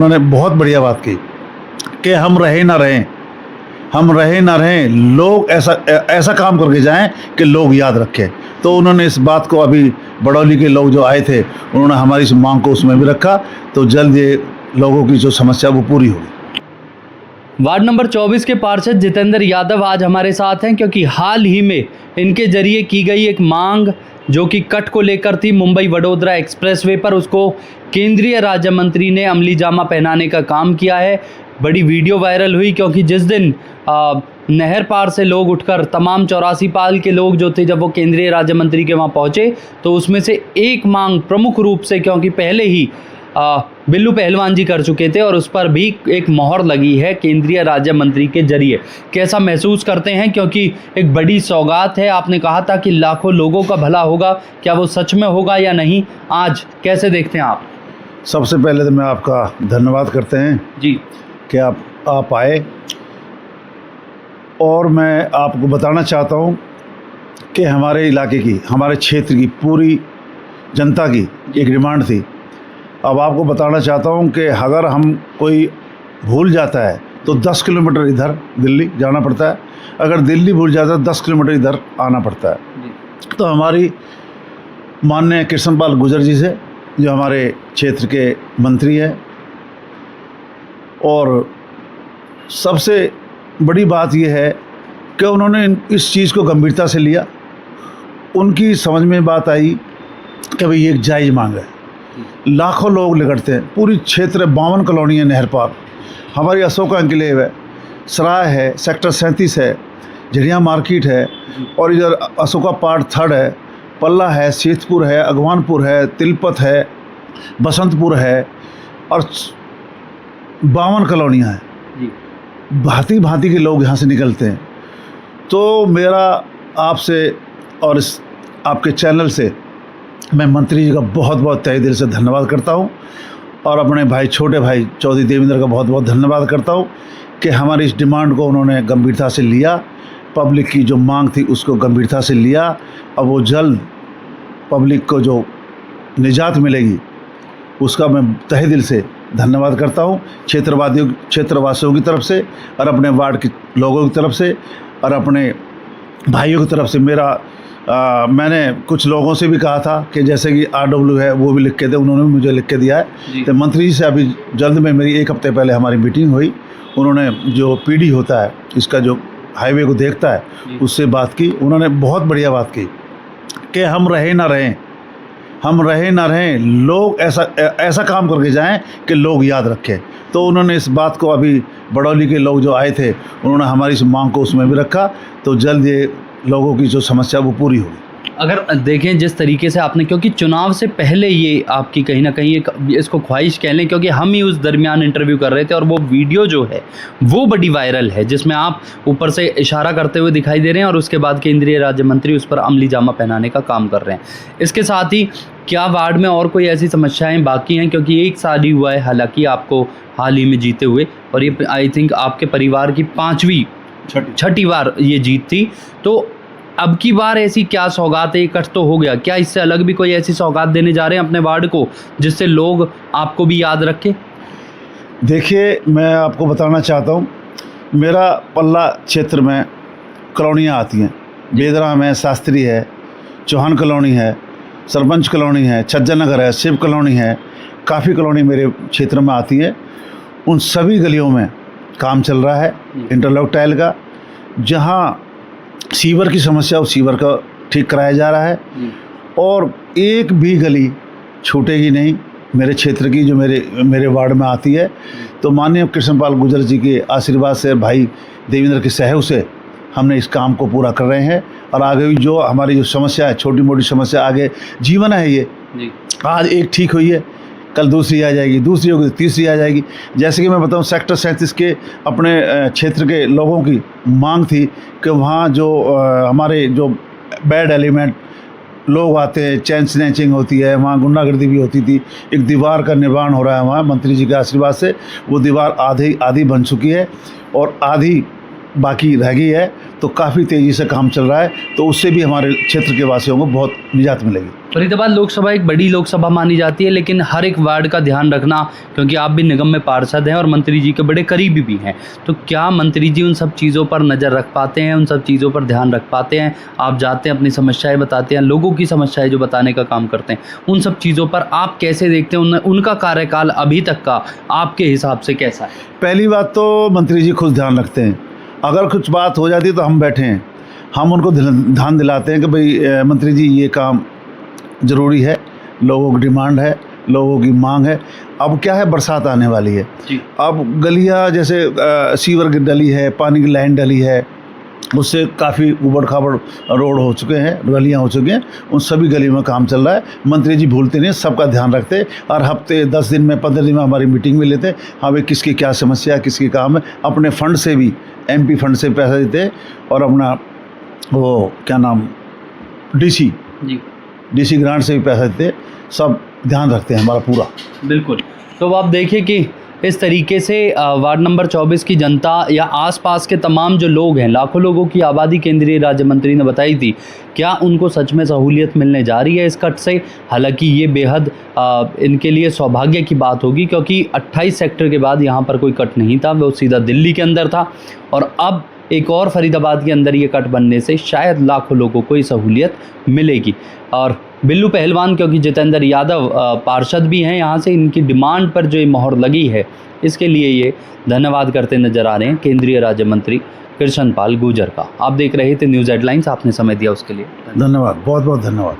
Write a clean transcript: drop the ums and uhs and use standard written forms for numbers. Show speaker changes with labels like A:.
A: उन्होंने बहुत बढ़िया बात की कि हम रहे ना रहें, हम रहे ना रहें, लोग ऐसा काम करके जाएं कि लोग याद रखें। तो उन्होंने इस बात को अभी बड़ौली के लोग जो आए थे उन्होंने हमारी इस मांग को उसमें भी रखा, तो जल्द ये लोगों की जो समस्या वो पूरी होगी।
B: वार्ड नंबर 24 के पार्षद जितेंद्र यादव आज हमारे साथ हैं क्योंकि हाल ही में इनके जरिए की गई एक मांग जो कि कट को लेकर थी, मुंबई वडोदरा एक्सप्रेसवे पर, उसको केंद्रीय राज्य मंत्री ने अमली जामा पहनाने का काम किया है। बड़ी वीडियो वायरल हुई क्योंकि जिस दिन नहर पार से लोग उठकर तमाम 84 पाल के लोग जो थे, जब वो केंद्रीय राज्य मंत्री के वहाँ पहुँचे तो उसमें से एक मांग प्रमुख रूप से, क्योंकि पहले ही बिल्लू पहलवान जी कर चुके थे और उस पर भी एक मोहर लगी है केंद्रीय राज्य मंत्री के जरिए। कैसा महसूस करते हैं, क्योंकि एक बड़ी सौगात है। आपने कहा था कि लाखों लोगों का भला होगा, क्या वो सच में होगा या नहीं, आज कैसे देखते हैं आप?
A: सबसे पहले तो मैं आपका धन्यवाद करते हैं
B: जी
A: कि आप आए, और मैं आपको बताना चाहता हूँ कि हमारे इलाके की, हमारे क्षेत्र की पूरी जनता की एक डिमांड थी। अब आपको बताना चाहता हूँ कि अगर हम कोई भूल जाता है तो 10 किलोमीटर इधर दिल्ली जाना पड़ता है, अगर दिल्ली भूल जाता है 10 किलोमीटर इधर आना पड़ता है। तो हमारी माननीय कृष्णपाल गुर्जर जी से, जो हमारे क्षेत्र के मंत्री हैं, और सबसे बड़ी बात यह है कि उन्होंने इस चीज़ को गंभीरता से लिया। उनकी समझ में बात आई कि भाई ये एक जायज़ मांग है, लाखों लोग निकलते हैं, पूरी क्षेत्र 52 कॉलोनी है नहर पार, हमारी अशोका एन्क्लेव है, सराय है, सेक्टर 37 है, झड़िया मार्केट है, और इधर अशोका पार्ट 3 है, पल्ला है, सेठपुर है, अगवानपुर है, तिलपत है, बसंतपुर है, और 52 कॉलोनियाँ हैं। भांति भांति के लोग यहाँ से निकलते हैं। तो मेरा आपसे और इस आपके चैनल से मैं मंत्री जी का बहुत बहुत तहे दिल से धन्यवाद करता हूँ, और अपने भाई, छोटे भाई चौधरी देवेंद्र का बहुत बहुत धन्यवाद करता हूँ कि हमारी इस डिमांड को उन्होंने गंभीरता से लिया, पब्लिक की जो मांग थी उसको गंभीरता से लिया। अब वो जल्द पब्लिक को जो निजात मिलेगी उसका मैं तहे दिल से धन्यवाद करता हूँ, क्षेत्रवासियों की तरफ से, और अपने वार्ड के लोगों की तरफ से, और अपने भाइयों की तरफ से। मैंने कुछ लोगों से भी कहा था कि जैसे कि RW है वो भी लिख के दे, उन्होंने भी मुझे लिख के दिया है। तो मंत्री जी से अभी जल्द में मेरी 1 हफ्ते पहले हमारी मीटिंग हुई, उन्होंने जो PD होता है इसका, जो हाईवे को देखता है, उससे बात की। उन्होंने बहुत बढ़िया बात की कि हम रहे ना रहें, हम रहे ना रहें, लोग ऐसा काम करके जाएं कि लोग याद रखें। तो उन्होंने इस बात को अभी बड़ौली के लोग जो आए थे उन्होंने हमारी इस मांग को उसमें भी रखा, तो जल्द ये लोगों की जो समस्या वो पूरी होगी।
B: अगर देखें जिस तरीके से आपने, क्योंकि चुनाव से पहले ये आपकी कहीं ना कहीं एक, इसको ख्वाहिश कह लें, क्योंकि हम ही उस दरमियान इंटरव्यू कर रहे थे और वो वीडियो जो है वो बड़ी वायरल है, जिसमें आप ऊपर से इशारा करते हुए दिखाई दे रहे हैं और उसके बाद केंद्रीय राज्य मंत्री उस पर अमली जामा पहनाने का काम कर रहे हैं। इसके साथ ही क्या वार्ड में और कोई ऐसी समस्याएं बाकी हैं, क्योंकि 1 साल ही हुआ है हालांकि आपको हाल ही में जीते हुए, और ये आई थिंक आपके परिवार की 5वीं बार ये जीत थी। तो अब की बार ऐसी क्या सौगात है, इकट्ठ तो हो गया, क्या इससे अलग भी कोई ऐसी सौगात देने जा रहे हैं अपने वार्ड को जिससे लोग आपको भी याद रखें?
A: देखिए, मैं आपको बताना चाहता हूँ, मेरा पल्ला क्षेत्र में कॉलोनियाँ आती हैं, बेदराम है, शास्त्री है, चौहान कॉलोनी है, सरपंच कॉलोनी है, छज्जन नगर है, शिव कॉलोनी है, काफ़ी कॉलोनी मेरे क्षेत्र में आती है। उन सभी गलियों में काम चल रहा है इंटरलॉक टाइल का, जहाँ सीवर की समस्या, उस सीवर का ठीक कराया जा रहा है, और एक भी गली छूटेगी नहीं मेरे क्षेत्र की जो मेरे वार्ड में आती है। तो माननीय कृष्णपाल गुर्जर जी के आशीर्वाद से, भाई देवेंद्र के सहयोग से हमने इस काम को पूरा कर रहे हैं, और आगे भी जो हमारी जो समस्या है, छोटी मोटी समस्या, आगे जीवन है ये, आज एक ठीक हुई है, कल दूसरी आ जाएगी, दूसरी होगी, तीसरी आ जाएगी। जैसे कि मैं बताऊं, सेक्टर 37 के अपने क्षेत्र के लोगों की मांग थी कि वहाँ जो हमारे जो बैड एलिमेंट लोग आते हैं, चैन स्नैचिंग होती है, वहाँ गुंडागर्दी भी होती थी। एक दीवार का निर्माण हो रहा है वहाँ, मंत्री जी के आशीर्वाद से वो दीवार आधी बन चुकी है, और आधी बाकी रह गई है, तो काफ़ी तेज़ी से काम चल रहा है, तो उससे भी हमारे क्षेत्र के वासियों को बहुत निजात मिलेगी।
B: फरीदाबाद लोकसभा एक बड़ी लोकसभा मानी जाती है, लेकिन हर एक वार्ड का ध्यान रखना, क्योंकि आप भी निगम में पार्षद हैं और मंत्री जी के बड़े करीबी भी हैं, तो क्या मंत्री जी उन सब चीज़ों पर नज़र रख पाते हैं, उन सब चीज़ों पर ध्यान रख पाते हैं? आप जाते हैं, अपनी समस्याएं बताते हैं, लोगों की समस्याएं जो बताने का काम करते हैं, उन सब चीज़ों पर आप कैसे देखते हैं? उनका कार्यकाल अभी तक का आपके हिसाब से कैसा है?
A: पहली बात तो मंत्री जी खुद ध्यान रखते हैं। अगर कुछ बात हो जाती है तो हम बैठे हैं, हम उनको ध्यान दिलाते हैं कि भाई मंत्री जी ये काम ज़रूरी है, लोगों की डिमांड है, लोगों की मांग है। अब क्या है, बरसात आने वाली है
B: जी।
A: अब गलियां जैसे सीवर की डली है, पानी की लाइन डली है, उससे काफ़ी उबड़ खाबड़ रोड हो चुके हैं, गलियां हो चुकी हैं, उन सभी गलियों में काम चल रहा है। मंत्री जी भूलते नहीं, सबका ध्यान रखते, और हफ्ते 10 दिन में 15 दिन में हमारी मीटिंग भी लेते, हाँ भाई किसकी क्या समस्या है, किसकी काम है। अपने फंड से भी, MP फंड से पैसा देते, और अपना वो क्या नाम DC ग्रांट से भी पैसा देते, सब ध्यान रखते हैं हमारा पूरा।
B: बिल्कुल। तो अब आप देखिए कि इस तरीके से वार्ड नंबर 24 की जनता या आसपास के तमाम जो लोग हैं, लाखों लोगों की आबादी केंद्रीय राज्य मंत्री ने बताई थी, क्या उनको सच में सहूलियत मिलने जा रही है इस कट से? हालांकि ये बेहद इनके लिए सौभाग्य की बात होगी, क्योंकि 28 सेक्टर के बाद यहाँ पर कोई कट नहीं था, वो सीधा दिल्ली के अंदर था, और अब एक और फरीदाबाद के अंदर ये कट बनने से शायद लाखों लोगों को ये सहूलियत मिलेगी। और बिल्लू पहलवान, क्योंकि जितेंद्र यादव पार्षद भी हैं यहाँ से, इनकी डिमांड पर जो ये मोहर लगी है, इसके लिए ये धन्यवाद करते नजर आ रहे हैं केंद्रीय राज्य मंत्री कृष्ण पाल गुर्जर का। आप देख रहे थे न्यूज़ हेडलाइंस, आपने समय दिया उसके लिए
A: धन्यवाद, बहुत बहुत धन्यवाद।